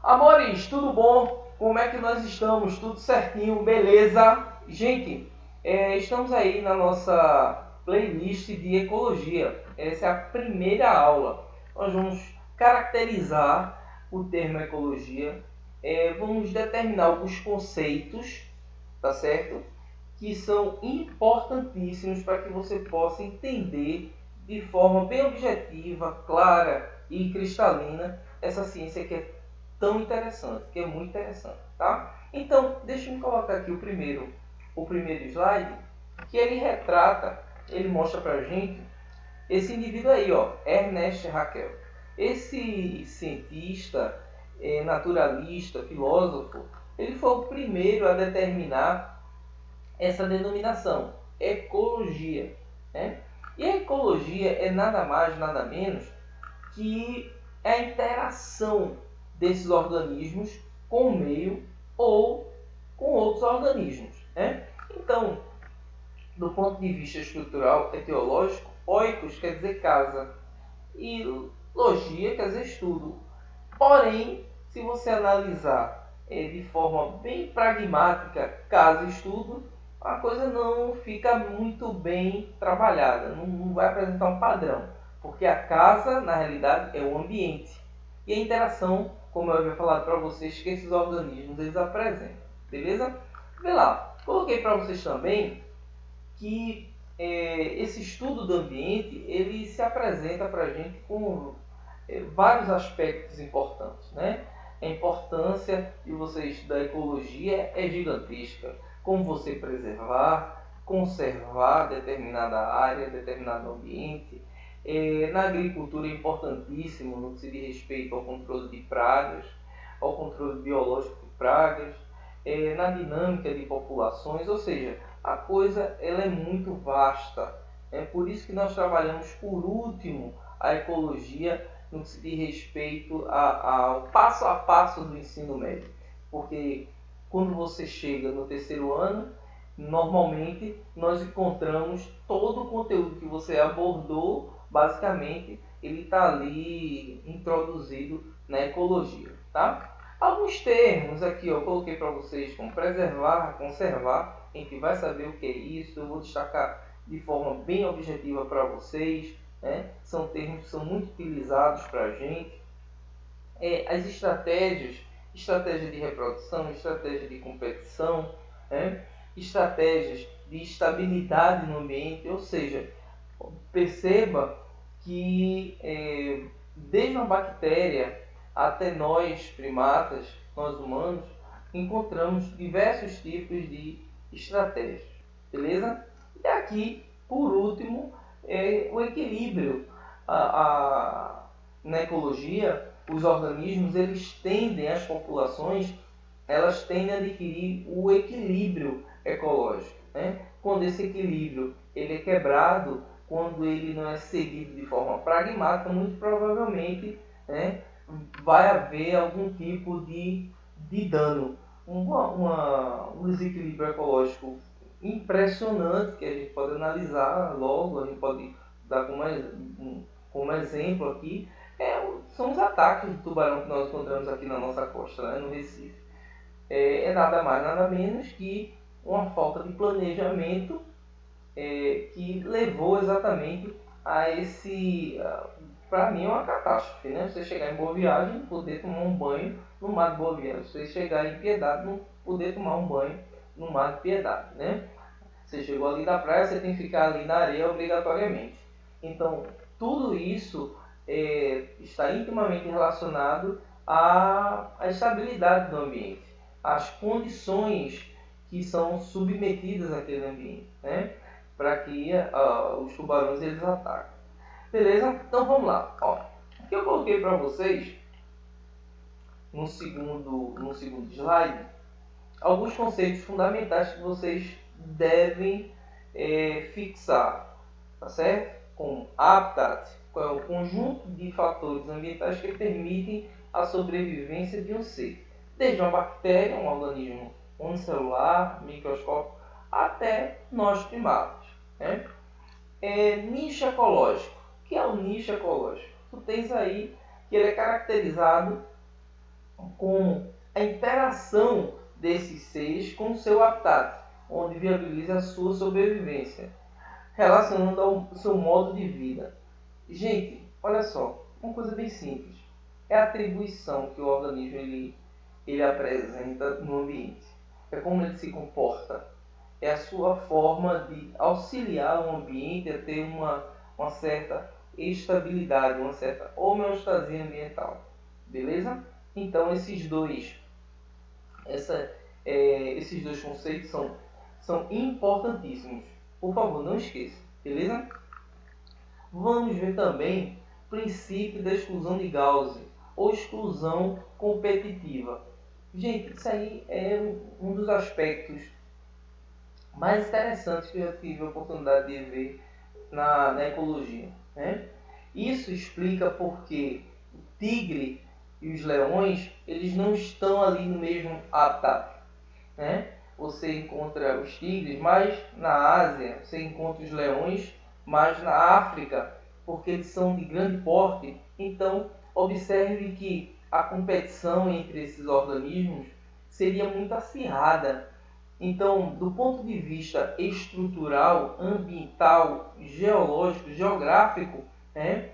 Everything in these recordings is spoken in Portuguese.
Amores, tudo bom? Como é que nós estamos? Tudo certinho, beleza? Gente, estamos aí na nossa playlist de ecologia. Essa é a primeira aula. Nós vamos caracterizar o termo ecologia, vamos determinar alguns conceitos, tá certo? Que são importantíssimos para que você possa entender de forma bem objetiva, clara e cristalina essa ciência que é tão interessante, que é muito interessante, tá? Então, deixa eu colocar aqui o primeiro slide, que ele retrata, ele mostra pra gente esse indivíduo aí, ó, Ernest Haeckel. Esse cientista, naturalista, filósofo, ele foi o primeiro a determinar essa denominação, ecologia, né? E a ecologia é nada mais, nada menos que a interação desses organismos com o meio ou com outros organismos, né? Então, do ponto de vista estrutural, etiológico, oikos quer dizer casa e logia quer dizer estudo. Porém, se você analisar de forma bem pragmática casa e estudo, a coisa não fica muito bem trabalhada, não vai apresentar um padrão, porque a casa, na realidade, é o ambiente e a interação, como eu havia falado para vocês, que esses organismos eles apresentam, beleza? Vê lá, coloquei para vocês também que esse estudo do ambiente ele se apresenta para a gente com vários aspectos importantes, né? A importância de você estudar ecologia é gigantesca. Como você preservar, conservar determinada área, determinado ambiente. Na agricultura é importantíssimo no que se diz respeito ao controle de pragas, ao controle biológico de pragas, na dinâmica de populações, ou seja, a coisa ela é muito vasta. É por isso que nós trabalhamos por último a ecologia no que se diz respeito ao passo a passo do ensino médio. Porque quando você chega no terceiro ano, normalmente nós encontramos todo o conteúdo que você abordou, basicamente ele está ali introduzido na ecologia, tá? Alguns termos aqui eu coloquei para vocês, como preservar, conservar, a gente vai saber o que é isso, eu vou destacar de forma bem objetiva para vocês, né? São termos que são muito utilizados para a gente. As estratégia de reprodução, estratégia de competição, né? Estratégias de estabilidade no ambiente, ou seja, perceba que desde uma bactéria até nós primatas, nós humanos, encontramos diversos tipos de estratégias, beleza? E aqui, por último, o equilíbrio. Na ecologia, os organismos eles tendem, as populações, elas tendem a adquirir o equilíbrio ecológico, né? Quando esse equilíbrio ele é quebrado, quando ele não é seguido de forma pragmática, muito provavelmente, né, vai haver algum tipo de dano, um desequilíbrio ecológico impressionante que a gente pode analisar logo, a gente pode dar como exemplo aqui, são os ataques de tubarão que nós encontramos aqui na nossa costa, né, no Recife. É nada mais, nada menos que uma falta de planejamento que levou exatamente a esse, para mim é uma catástrofe, né? Você chegar em Boa Viagem, poder tomar um banho no mar de Boa Viagem. Você chegar em Piedade, não poder tomar um banho no mar de Piedade, né? Você chegou ali da praia, você tem que ficar ali na areia obrigatoriamente. Então, tudo isso está intimamente relacionado à estabilidade do ambiente, às condições que são submetidas àquele ambiente, né? Para que os tubarões eles ataquem. Beleza? Então vamos lá. Ó, o que eu coloquei para vocês no segundo slide, alguns conceitos fundamentais que vocês devem fixar, tá certo? Como habitat, qual é o conjunto de fatores ambientais que permitem a sobrevivência de um ser, desde uma bactéria, um organismo unicelular, microscópico, até nós primatas, né? Nicho ecológico. O que é o nicho ecológico? Tu tens aí que ele é caracterizado como a interação desses seres com o seu habitat, onde viabiliza a sua sobrevivência, relacionando ao seu modo de vida. Gente, olha só, uma coisa bem simples. É a atribuição que o organismo ele apresenta no ambiente. É como ele se comporta. É a sua forma de auxiliar o ambiente a ter uma certa estabilidade, uma certa homeostasia ambiental. Beleza? Então esses dois conceitos são importantíssimos. Por favor, não esqueça. Beleza? Vamos ver também o princípio da exclusão de Gauss ou exclusão competitiva. Gente, isso aí é um dos aspectos mais interessantes que eu já tive a oportunidade de ver na ecologia. Né? Isso explica porque o tigre e os leões eles não estão ali no mesmo habitat. Né? Você encontra os tigres mais na Ásia, você encontra os leões mais na África, porque eles são de grande porte. Então, observe que a competição entre esses organismos seria muito acirrada. Então, do ponto de vista estrutural, ambiental, geológico, geográfico, né,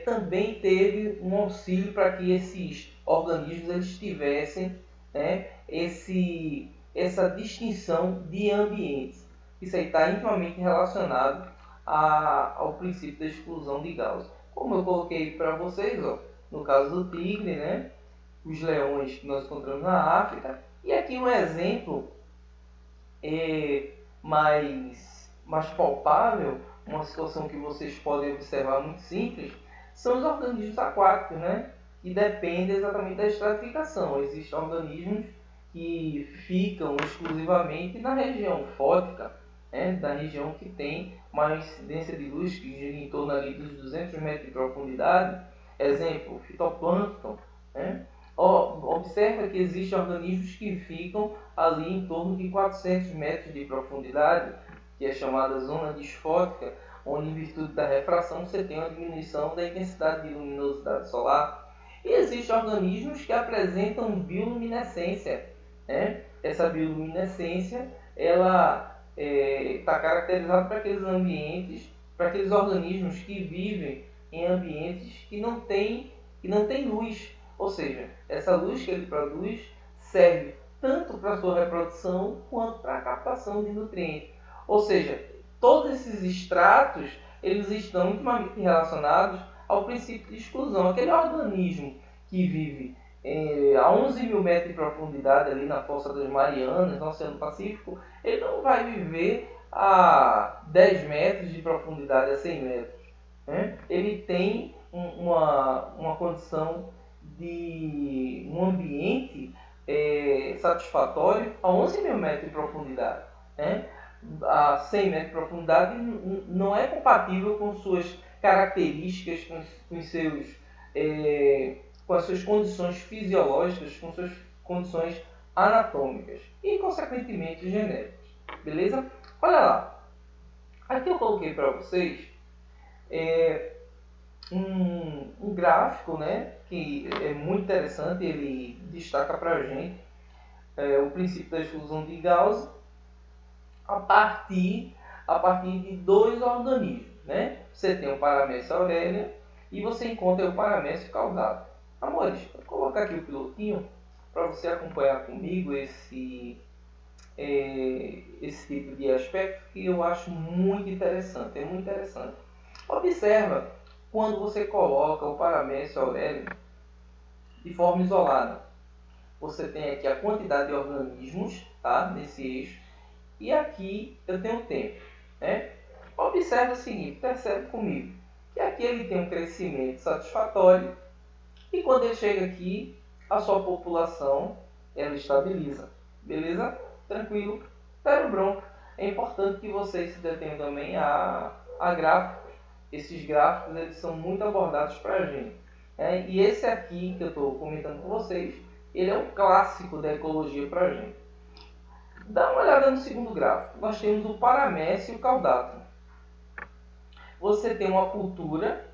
também teve um auxílio para que esses organismos eles tivessem, né, essa distinção de ambientes. Isso aí está intimamente relacionado ao princípio da exclusão de Gauss. Como eu coloquei para vocês, ó, no caso do tigre, né, os leões que nós encontramos na África, e aqui um exemplo mais palpável, uma situação que vocês podem observar muito simples, são os organismos aquáticos, né? Que dependem exatamente da estratificação. Existem organismos que ficam exclusivamente na região fótica, né? Da região que tem mais incidência de luz, que gira em torno ali dos 200 metros de profundidade. Exemplo, fitoplâncton, né? Observa que existem organismos que ficam ali em torno de 400 metros de profundidade, que é chamada zona disfótica, onde, em virtude da refração, você tem uma diminuição da intensidade de luminosidade solar. E existem organismos que apresentam bioluminescência. Né? Essa bioluminescência ela está caracterizada para aqueles ambientes, para aqueles organismos que vivem em ambientes que não têm luz. Ou seja, essa luz que ele produz serve tanto para a sua reprodução quanto para a captação de nutrientes. Ou seja, todos esses estratos eles estão intimamente relacionados ao princípio de exclusão. Aquele organismo que vive a 11 mil metros de profundidade ali na Fossa das Marianas, no Oceano Pacífico, ele não vai viver a 10 metros de profundidade, a 100 metros. Né? Ele tem uma condição de um ambiente satisfatório a 11 mil metros de profundidade. Né? A 100 metros de profundidade não é compatível com suas características, com as suas condições fisiológicas, com suas condições anatômicas e, consequentemente, genéticas. Beleza? Olha lá. Aqui eu coloquei para vocês um gráfico, né, que é muito interessante. Ele destaca para a gente o princípio da exclusão de Gauss a partir de dois organismos. Né? Você tem o Paramecia aurelia e você encontra o Paramecia caudato. Amores, vou colocar aqui o pilotinho para você acompanhar comigo esse tipo de aspecto que eu acho muito interessante. É muito interessante. Observa quando você coloca o Paramecia aurelia de forma isolada. Você tem aqui a quantidade de organismos, tá, nesse eixo, e aqui eu tenho o tempo. Né? Observe o seguinte, percebe comigo, que aqui ele tem um crescimento satisfatório e quando ele chega aqui, a sua população ela estabiliza. Beleza? Tranquilo? Zero bronca. É importante que vocês se detenham também a gráficos. Esses gráficos eles são muito abordados para a gente. E esse aqui que eu estou comentando com vocês, ele é um clássico da ecologia para a gente. Dá uma olhada no segundo gráfico. Nós temos o Paramecia e o caudato. Você tem uma cultura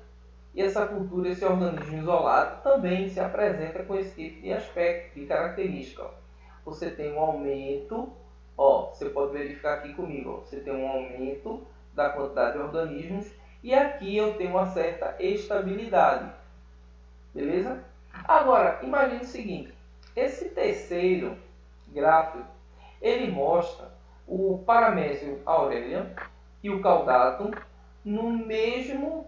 e essa cultura, esse organismo isolado, também se apresenta com esse tipo de aspecto, de característica. Ó. Você tem um aumento, ó, você pode verificar aqui comigo, ó, você tem um aumento da quantidade de organismos e aqui eu tenho uma certa estabilidade, beleza? Agora, imagine o seguinte, esse terceiro gráfico, ele mostra o Paramecium aurelia e o caudatum no mesmo,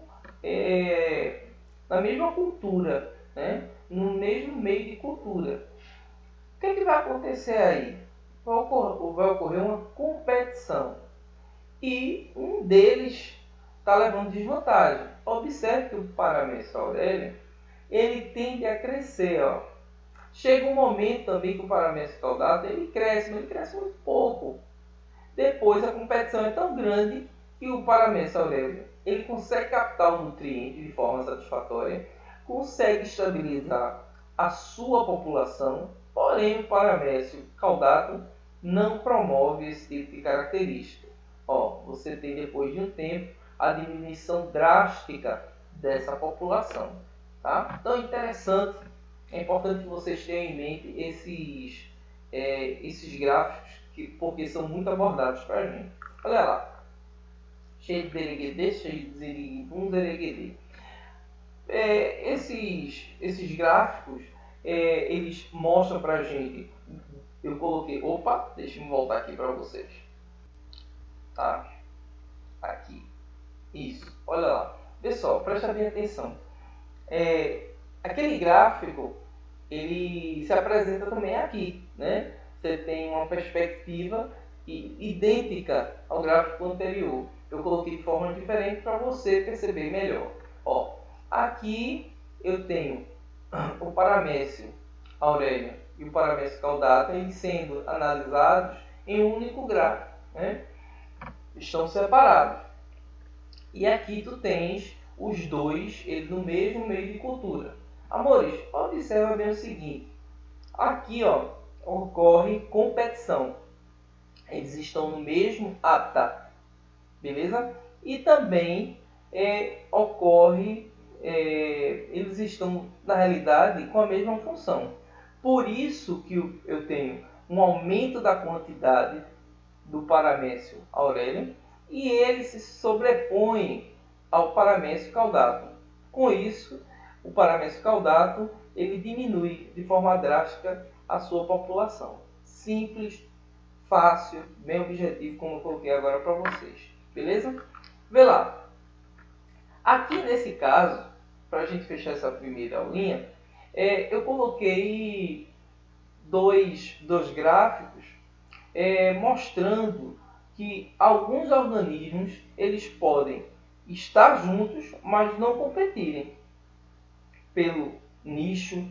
na mesma cultura, né? No mesmo meio de cultura. O que vai acontecer aí? Vai ocorrer uma competição e um deles está levando desvantagem. Observe que o Paramecium aurelia ele tende a crescer, ó. Chega um momento também que o Paramecium caudatum ele cresce, mas ele cresce muito pouco. Depois a competição é tão grande que o Paramecium aurelia ele consegue captar o nutriente de forma satisfatória, consegue estabilizar a sua população, porém o Paramecium caudatum não promove esse tipo de característica. Ó, você tem depois de um tempo a diminuição drástica dessa população. Tá? Então é interessante, é importante que vocês tenham em mente esses gráficos, porque são muito abordados para a gente. Olha lá, cheio de dereguedê, cheio de ziriguim, zereguedê. Esses gráficos, eles mostram para a gente, eu coloquei, opa, deixa eu voltar aqui para vocês. Tá? Aqui, isso, olha lá. Pessoal, presta bem atenção. Aquele gráfico ele se apresenta também aqui, né? Você tem uma perspectiva idêntica ao gráfico anterior. Eu coloquei de forma diferente para você perceber melhor. Ó, aqui eu tenho o Paramecium aurelia e o Paramecium caudatum sendo analisados em um único gráfico, né? Estão separados. E aqui tu tens os dois eles no mesmo meio de cultura. Amores, observa bem o seguinte. Aqui ó, ocorre competição. Eles estão no mesmo habitat. Beleza? E também ocorre, eles estão na realidade com a mesma função. Por isso que eu tenho um aumento da quantidade do Paramecium aurelia e ele se sobrepõe ao Paramecium caudatum. Com isso, o Paramecium caudatum ele diminui de forma drástica a sua população. Simples, fácil, bem objetivo, como eu coloquei agora para vocês. Beleza? Vê lá. Aqui nesse caso, para a gente fechar essa primeira aulinha, eu coloquei dois gráficos mostrando que alguns organismos eles podem estar juntos, mas não competirem pelo nicho,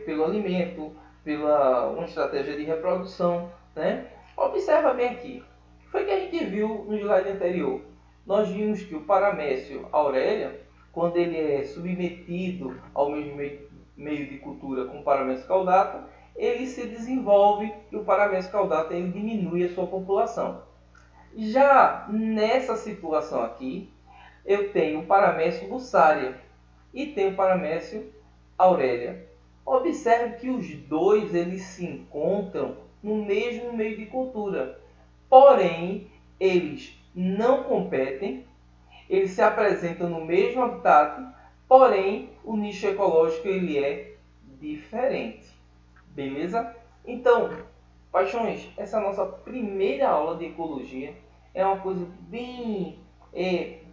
pelo alimento, pela uma estratégia de reprodução, né? Observa bem aqui. O que foi que a gente viu no slide anterior? Nós vimos que o Paramecium aurelia, quando ele é submetido ao mesmo meio de cultura com o Paramecium caudatum, ele se desenvolve e o Paramecium caudatum ele diminui a sua população. Já nessa situação aqui, eu tenho o Paramecium bussaria e tenho o Paramecium aurelia. Observe que os dois eles se encontram no mesmo meio de cultura, porém eles não competem, eles se apresentam no mesmo habitat, porém o nicho ecológico ele é diferente. Beleza? Então, paixões, essa é a nossa primeira aula de ecologia. É uma coisa bem...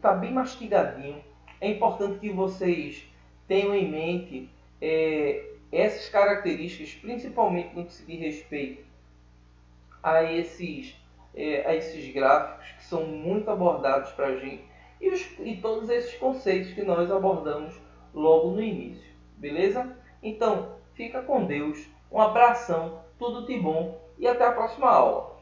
tá bem mastigadinho. É importante que vocês tenham em mente essas características, principalmente no que se diz respeito a esses gráficos que são muito abordados para a gente e todos esses conceitos que nós abordamos logo no início. Beleza? Então, fica com Deus. Um abração, tudo de bom e até a próxima aula.